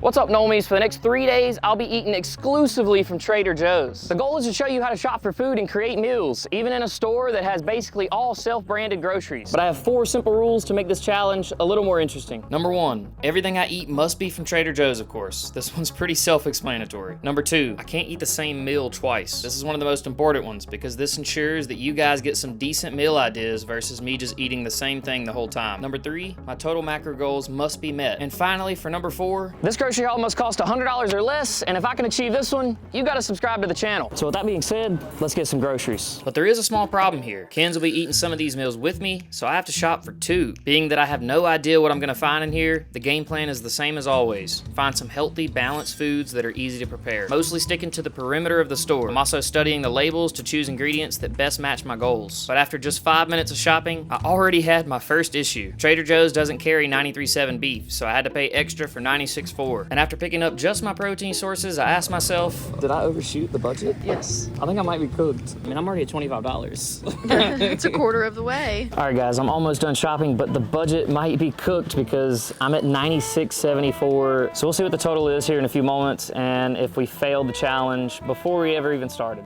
What's up, Nomies? For the next 3 days, I'll be eating exclusively from Trader Joe's. The goal is to show you how to shop for food and create meals, even in a store that has basically all self-branded groceries. But I have 4 simple rules to make this challenge a little more interesting. Number 1, everything I eat must be from Trader Joe's, of course. This one's pretty self-explanatory. Number 2, I can't eat the same meal twice. This is one of the most important ones because this ensures that you guys get some decent meal ideas versus me just eating the same thing the whole time. Number 3, my total macro goals must be met. And finally, for number 4, this grocery haul must cost $100 or less, and if I can achieve this one, you gotta subscribe to the channel. So with that being said, let's get some groceries. But there is a small problem here. Ken's will be eating some of these meals with me, so I have to shop for 2. Being that I have no idea what I'm gonna find in here, the game plan is the same as always. Find some healthy, balanced foods that are easy to prepare. Mostly sticking to the perimeter of the store. I'm also studying the labels to choose ingredients that best match my goals. But after just 5 minutes of shopping, I already had my first issue. Trader Joe's doesn't carry 93.7 beef, so I had to pay extra for 96.4. And after picking up just my protein sources, I asked myself, did I overshoot the budget? Yes. I think I might be cooked. I mean, I'm already at $25. It's a quarter of the way. All right, guys, I'm almost done shopping, but the budget might be cooked because I'm at $96.74. So we'll see what the total is here in a few moments and if we failed the challenge before we ever even started.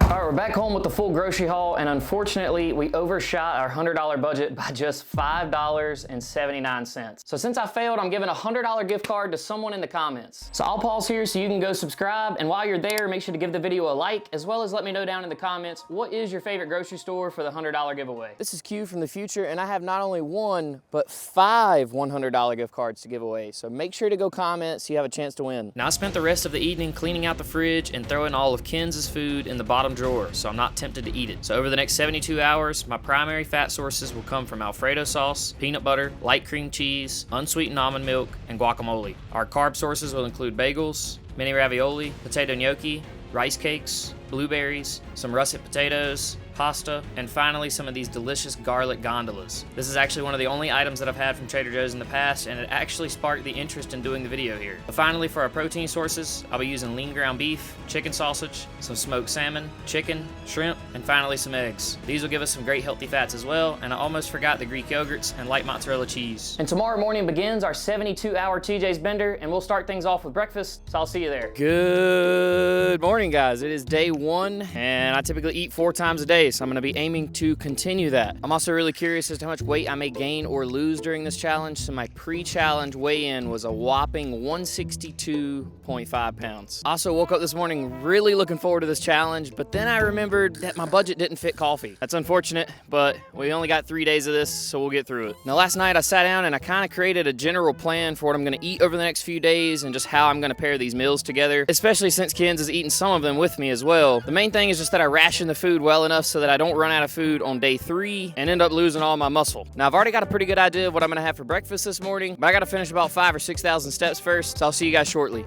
All right, we're back home with the full grocery haul, and unfortunately, we overshot our $100 budget by just $5.79. So since I failed, I'm giving a $100 gift card to someone in the comments. So I'll pause here so you can go subscribe, and while you're there, make sure to give the video a like, as well as let me know down in the comments, what is your favorite grocery store for the $100 giveaway? This is Q from the future, and I have not only 1, but 5 $100 gift cards to give away. So make sure to go comment so you have a chance to win. Now, I spent the rest of the evening cleaning out the fridge and throwing all of Ken's food in the bottom drawer, so I'm not tempted to eat it. So over the next 72 hours, my primary fat sources will come from Alfredo sauce, peanut butter, light cream cheese, unsweetened almond milk, and guacamole. Our carb sources will include bagels, mini ravioli, potato gnocchi, rice cakes, blueberries, some russet potatoes, pasta, and finally some of these delicious garlic gondolas. This is actually one of the only items that I've had from Trader Joe's in the past, and it actually sparked the interest in doing the video here. But finally, for our protein sources, I'll be using lean ground beef, chicken sausage, some smoked salmon, chicken, shrimp, and finally some eggs. These will give us some great healthy fats as well, and I almost forgot the Greek yogurts and light mozzarella cheese. And tomorrow morning begins our 72-hour TJ's Bender, and we'll start things off with breakfast, so I'll see you there. Good morning, guys. It is day 1, and I typically eat 4 times a day, so I'm gonna be aiming to continue that. I'm also really curious as to how much weight I may gain or lose during this challenge, so my pre-challenge weigh-in was a whopping 162.5 pounds. I also woke up this morning really looking forward to this challenge, but then I remembered that my budget didn't fit coffee. That's unfortunate, but we only got 3 days of this, so we'll get through it. Now, last night I sat down and I kind of created a general plan for what I'm gonna eat over the next few days and just how I'm gonna pair these meals together, especially since Ken's is eating some of them with me as well. The main thing is just that I ration the food well enough so that I don't run out of food on day 3 and end up losing all my muscle. Now, I've already got a pretty good idea of what I'm gonna have for breakfast this morning, but I gotta finish about 5,000 or 6,000 steps first, so I'll see you guys shortly.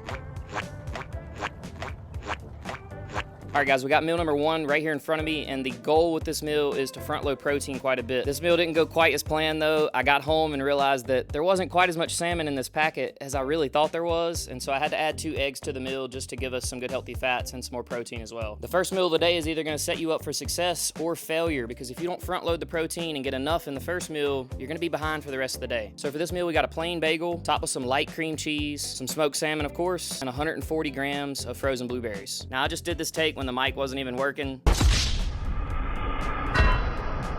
All right, guys, we got meal number 1 right here in front of me, and the goal with this meal is to front load protein quite a bit. This meal didn't go quite as planned, though. I got home and realized that there wasn't quite as much salmon in this packet as I really thought there was, and so I had to add 2 eggs to the meal just to give us some good healthy fats and some more protein as well. The first meal of the day is either gonna set you up for success or failure, because if you don't front load the protein and get enough in the first meal, you're gonna be behind for the rest of the day. So for this meal, we got a plain bagel, topped with some light cream cheese, some smoked salmon, of course, and 140 grams of frozen blueberries. Now, I just did this take when the mic wasn't even working.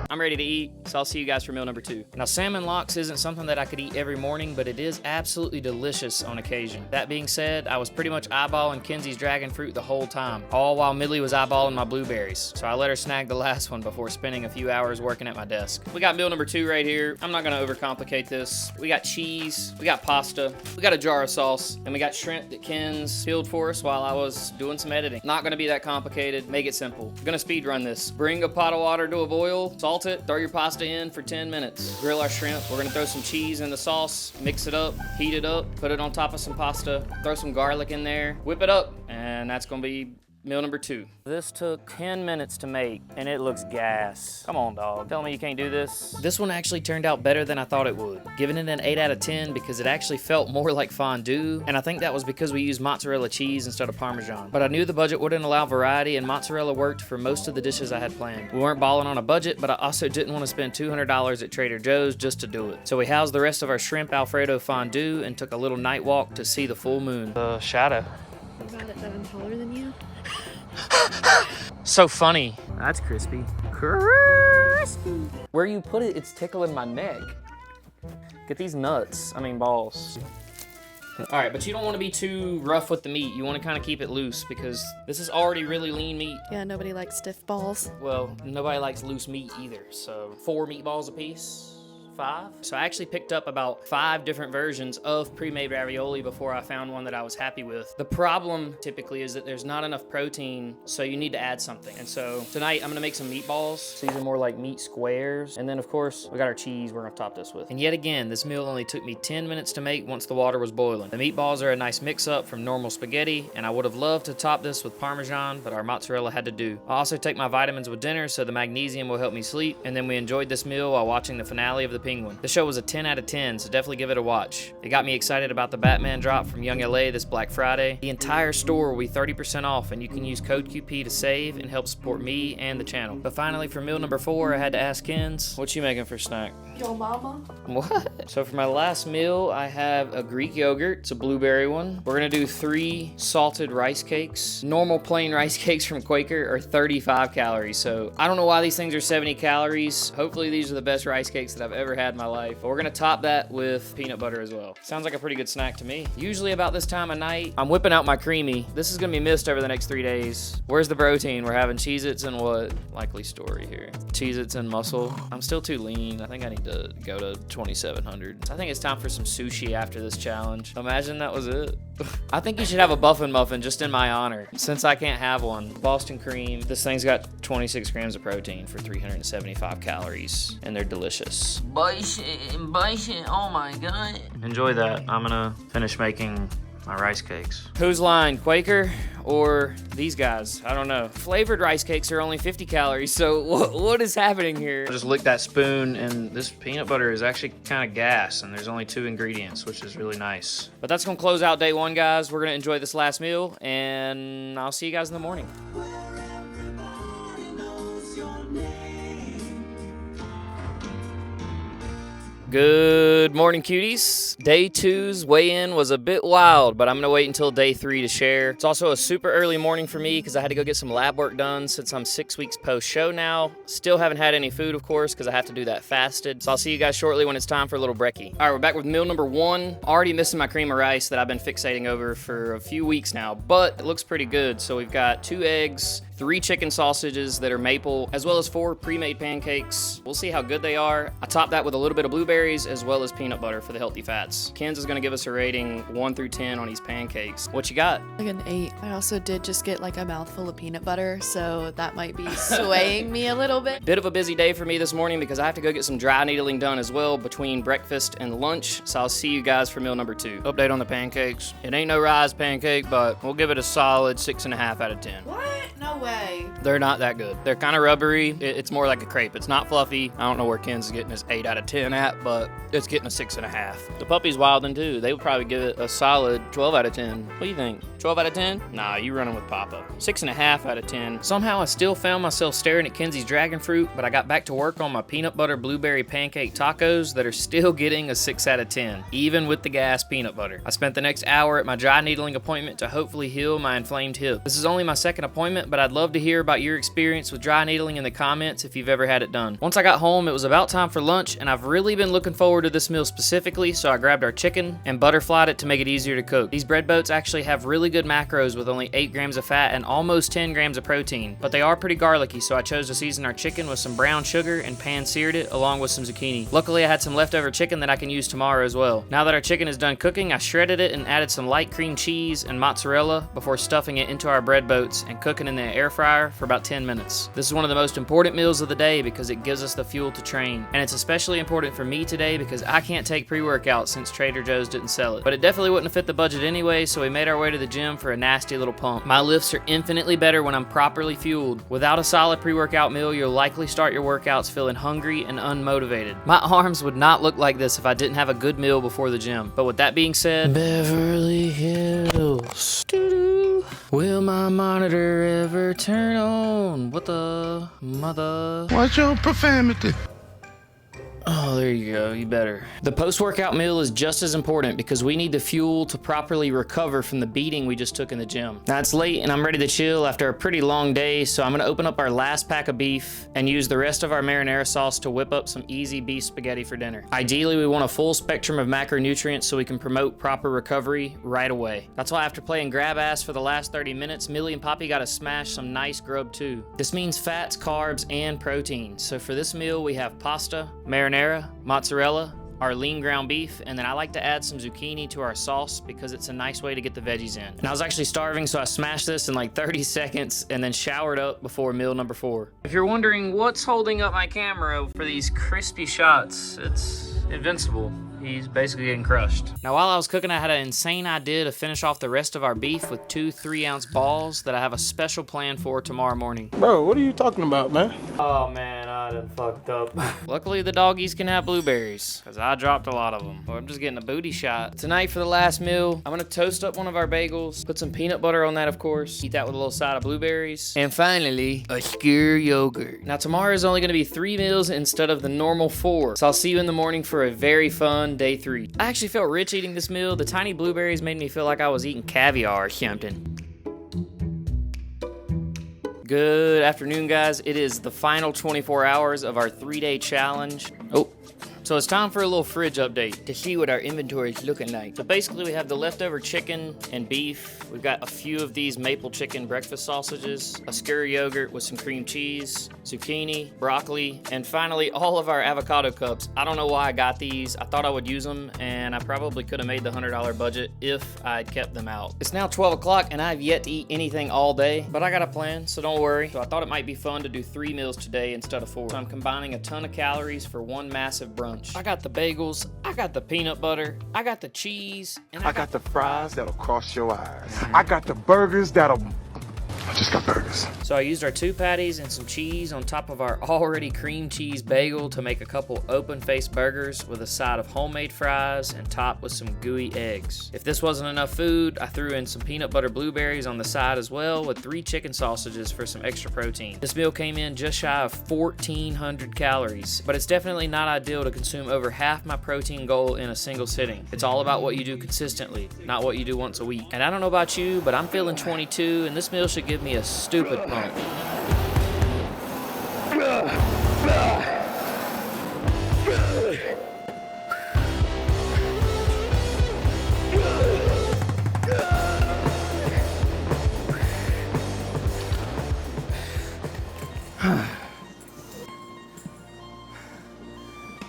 I'm ready to eat, so I'll see you guys for meal number 2. Now, salmon lox isn't something that I could eat every morning, but it is absolutely delicious on occasion. That being said, I was pretty much eyeballing Kenzie's dragon fruit the whole time, all while Millie was eyeballing my blueberries. So I let her snag the last one before spending a few hours working at my desk. We got meal number 2 right here. I'm not gonna overcomplicate this. We got cheese, we got pasta, we got a jar of sauce, and we got shrimp that Ken's peeled for us while I was doing some editing. Not gonna be that complicated, make it simple. I'm gonna speed run this. Bring a pot of water to a boil, salt it, throw your pasta in for 10 minutes. Grill our shrimp. We're gonna throw some cheese in the sauce, mix it up, heat it up, put it on top of some pasta, throw some garlic in there, whip it up, and that's gonna be Meal number 2. This took 10 minutes to make, and it looks gas. Come on, dog. Tell me you can't do this. This one actually turned out better than I thought it would. Giving it an 8 out of 10 because it actually felt more like fondue, and I think that was because we used mozzarella cheese instead of Parmesan. But I knew the budget wouldn't allow variety, and mozzarella worked for most of the dishes I had planned. We weren't balling on a budget, but I also didn't want to spend $200 at Trader Joe's just to do it. So we housed the rest of our shrimp Alfredo fondue and took a little night walk to see the full moon. The shadow. You got it that I'm taller than you? So funny. That's crispy. Crispy. Where you put it, it's tickling my neck. Get these nuts. I mean balls. All right, but you don't want to be too rough with the meat. You want to kind of keep it loose because this is already really lean meat. Yeah, nobody likes stiff balls. Well, nobody likes loose meat either. So 4 meatballs a piece. 5. So I actually picked up about 5 different versions of pre-made ravioli before I found one that I was happy with. The problem typically is that there's not enough protein, so you need to add something. And so tonight I'm gonna make some meatballs. So these are more like meat squares. And then of course, we got our cheese we're gonna top this with. And yet again, this meal only took me 10 minutes to make once the water was boiling. The meatballs are a nice mix up from normal spaghetti, and I would have loved to top this with Parmesan, but our mozzarella had to do. I also take my vitamins with dinner, so the magnesium will help me sleep. And then we enjoyed this meal while watching the finale of The Penguin. The show was a 10 out of 10, so definitely give it a watch. It got me excited about the Batman drop from Young LA this Black Friday. The entire store will be 30% off, and you can use code QP to save and help support me and the channel. But finally, for meal number 4, I had to ask Kens, what you making for snack? Yo mama? What? So for my last meal, I have a Greek yogurt. It's a blueberry one. We're gonna do 3 salted rice cakes. Normal plain rice cakes from Quaker are 35 calories, so I don't know why these things are 70 calories. Hopefully these are the best rice cakes that I've ever had in my life. But we're gonna top that with peanut butter as well. Sounds like a pretty good snack to me. Usually about this time of night, I'm whipping out my creamy. This is gonna be missed over the next 3 days. Where's the protein? We're having Cheez-Its and what? Likely story here. Cheez-Its and muscle. I'm still too lean. I think I need to go to 2,700. I think it's time for some sushi after this challenge. Imagine that was it. I think you should have a Buffin' Muffin just in my honor, since I can't have one. Boston cream. This thing's got 26 grams of protein for 375 calories, and they're delicious. Bison, oh my god. Enjoy that. I'm gonna finish making my rice cakes. Whose line, Quaker or these guys? I don't know. Flavored rice cakes are only 50 calories, so what is happening here? I just licked that spoon, and this peanut butter is actually kind of gas, and there's only 2 ingredients, which is really nice. But that's gonna close out day 1, guys. We're gonna enjoy this last meal, and I'll see you guys in the morning. Good morning, cuties. Day 2's weigh-in was a bit wild, but I'm gonna wait until day 3 to share. It's also a super early morning for me because I had to go get some lab work done since I'm 6 weeks post-show now. Still haven't had any food, of course, because I have to do that fasted. So I'll see you guys shortly when it's time for a little brekkie. All right, we're back with meal number 1. Already missing my cream of rice that I've been fixating over for a few weeks now, but it looks pretty good. So we've got 2 eggs, 3 chicken sausages that are maple, as well as 4 pre-made pancakes. We'll see how good they are. I topped that with a little bit of blueberries as well as peanut butter for the healthy fats. Ken's is gonna give us a rating 1 through 10 on these pancakes. What you got? Like an 8. I also did just get like a mouthful of peanut butter, so that might be swaying me a little bit. Bit of a busy day for me this morning because I have to go get some dry needling done as well between breakfast and lunch. So I'll see you guys for meal number 2. Update on the pancakes. It ain't no rise pancake, but we'll give it a solid 6.5 out of 10. What? No way. They're not that good. They're kind of rubbery. It's more like a crepe. It's not fluffy. I don't know where Ken's is getting his 8 out of 10 at, but it's getting a 6.5. The puppy's wildin' too. They would probably give it a solid 12 out of 10. What do you think? 12 out of 10? Nah, you running with Papa. 6.5 out of 10. Somehow I still found myself staring at Kenzie's dragon fruit, but I got back to work on my peanut butter blueberry pancake tacos that are still getting a 6 out of 10, even with the gas peanut butter. I spent the next hour at my dry needling appointment to hopefully heal my inflamed hip. This is only my 2nd appointment, but I'd love to hear about your experience with dry needling in the comments if you've ever had it done. Once I got home, it was about time for lunch, and I've really been looking forward to this meal specifically, so I grabbed our chicken and butterflied it to make it easier to cook. These bread boats actually have really good macros with only 8 grams of fat and almost 10 grams of protein, but they are pretty garlicky, so I chose to season our chicken with some brown sugar and pan-seared it along with some zucchini. Luckily, I had some leftover chicken that I can use tomorrow as well. Now that our chicken is done cooking, I shredded it and added some light cream cheese and mozzarella before stuffing it into our bread boats and cooking in the air fryer for about 10 minutes. This is one of the most important meals of the day because it gives us the fuel to train. And it's especially important for me today because I can't take pre-workout since Trader Joe's didn't sell it. But it definitely wouldn't have fit the budget anyway, so we made our way to the gym for a nasty little pump. My lifts are infinitely better when I'm properly fueled. Without a solid pre-workout meal, you'll likely start your workouts feeling hungry and unmotivated. My arms would not look like this if I didn't have a good meal before the gym. But with that being said, Beverly Hills, doo-doo. Will my monitor ever turn on? What the mother? Watch your profanity. Oh, there you go, you better. The post-workout meal is just as important because we need the fuel to properly recover from the beating we just took in the gym. Now it's late and I'm ready to chill after a pretty long day, so I'm gonna open up our last pack of beef and use the rest of our marinara sauce to whip up some easy beef spaghetti for dinner. Ideally, we want a full spectrum of macronutrients so we can promote proper recovery right away. That's why after playing grab ass for the last 30 minutes, Millie and Poppy gotta smash some nice grub too. This means fats, carbs, and protein. So for this meal, we have pasta, marinara, mozzarella, our lean ground beef, and then I like to add some zucchini to our sauce because it's a nice way to get the veggies in. And I was actually starving, so I smashed this in like 30 seconds and then showered up before meal number 4. If you're wondering what's holding up my camera for these crispy shots, it's Invincible. He's basically getting crushed. Now while I was cooking, I had an insane idea to finish off the rest of our beef with 2 3-ounce balls that I have a special plan for tomorrow morning. Bro, what are you talking about, man? Oh man, I done fucked up. Luckily the doggies can have blueberries, cause I dropped a lot of them. Or I'm just getting a booty shot. Tonight for the last meal, I'm gonna toast up one of our bagels, put some peanut butter on that of course, eat that with a little side of blueberries, and finally, a skyr yogurt. Now tomorrow is only gonna be 3 meals instead of the normal 4, so I'll see you in the morning for a very fun day 3. I actually felt rich eating this meal. The tiny blueberries made me feel like I was eating caviar or something. Good afternoon, guys. It is the final 24 hours of our 3-day challenge. Oh, so it's time for a little fridge update to see what our inventory is looking like. So basically we have the leftover chicken and beef. We've got a few of these maple chicken breakfast sausages, a skyr yogurt with some cream cheese, zucchini, broccoli, and finally all of our avocado cups. I don't know why I got these. I thought I would use them and I probably could have made the $100 budget if I'd kept them out. It's now 12 o'clock and I've yet to eat anything all day, but I got a plan, so don't worry. So I thought it might be fun to do 3 meals today instead of 4. So I'm combining a ton of calories for one massive brunch. I got the bagels, I got the peanut butter, I got the cheese, and I got the fries that'll cross your eyes. I got the burgers that'll... I just got burgers. So I used our 2 patties and some cheese on top of our already cream cheese bagel to make a couple open-faced burgers with a side of homemade fries and topped with some gooey eggs. If this wasn't enough food, I threw in some peanut butter blueberries on the side as well with 3 chicken sausages for some extra protein. This meal came in just shy of 1,400 calories, but it's definitely not ideal to consume over half my protein goal in a single sitting. It's all about what you do consistently, not what you do once a week. And I don't know about you, but I'm feeling 22 and this meal should give me a stupid pump.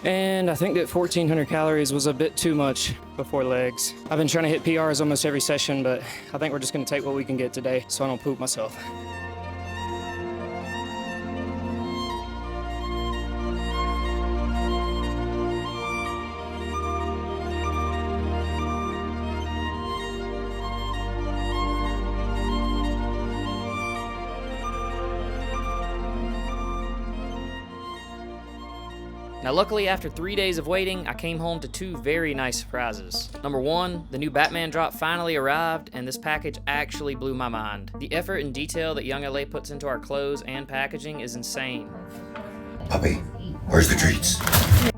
And I think that 1,400 calories was a bit too much before legs. I've been trying to hit PRs almost every session, but I think we're just gonna take what we can get today so I don't poop myself. Now luckily, after 3 days of waiting, I came home to 2 very nice surprises. Number 1, the new Batman drop finally arrived, and this package actually blew my mind. The effort and detail that Young LA puts into our clothes and packaging is insane. Puppy, where's the treats?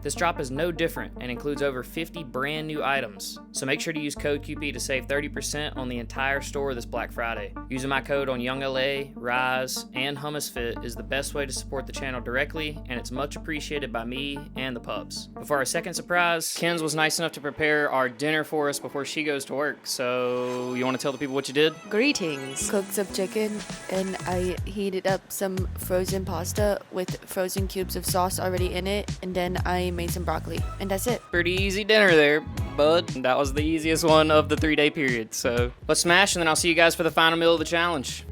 This drop is no different and includes over 50 brand new items. So make sure to use code QP to save 30% on the entire store this Black Friday. Using my code on Young LA, Rise, and Hummus Fit is the best way to support the channel directly, and it's much appreciated by me and the pups. Before our second surprise, Ken's was nice enough to prepare our dinner for us before she goes to work. So you want to tell the people what you did? Greetings. Cooked some chicken and I heated up some frozen pasta with frozen cubes of sauce already in it, and then I made some broccoli, and that's it. Pretty easy dinner there, bud. That was the easiest one of the 3-day period. So let's smash, and then I'll see you guys for the final meal of the challenge.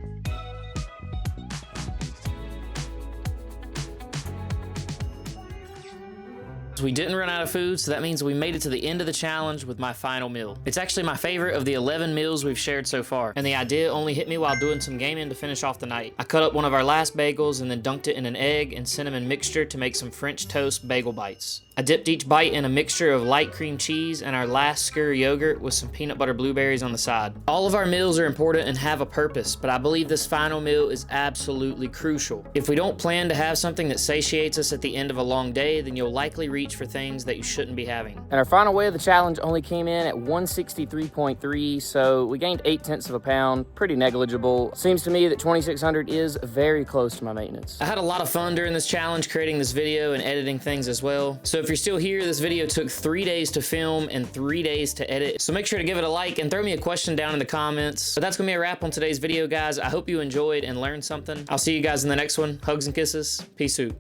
We didn't run out of food, so that means we made it to the end of the challenge with my final meal. It's actually my favorite of the 11 meals we've shared so far, and the idea only hit me while doing some gaming to finish off the night. I cut up one of our last bagels and then dunked it in an egg and cinnamon mixture to make some French toast bagel bites. I dipped each bite in a mixture of light cream cheese and our last skyr yogurt with some peanut butter blueberries on the side. All of our meals are important and have a purpose, but I believe this final meal is absolutely crucial. If we don't plan to have something that satiates us at the end of a long day, then you'll likely reach for things that you shouldn't be having. And our final weight of the challenge only came in at 163.3, so we gained 0.8 of a pound, pretty negligible. Seems to me that 2,600 is very close to my maintenance. I had a lot of fun during this challenge creating this video and editing things as well. So if you're still here, this video took 3 days to film and 3 days to edit. So make sure to give it a like and throw me a question down in the comments. But that's gonna be a wrap on today's video, guys. I hope you enjoyed and learned something. I'll see you guys in the next one. Hugs and kisses. Peace out.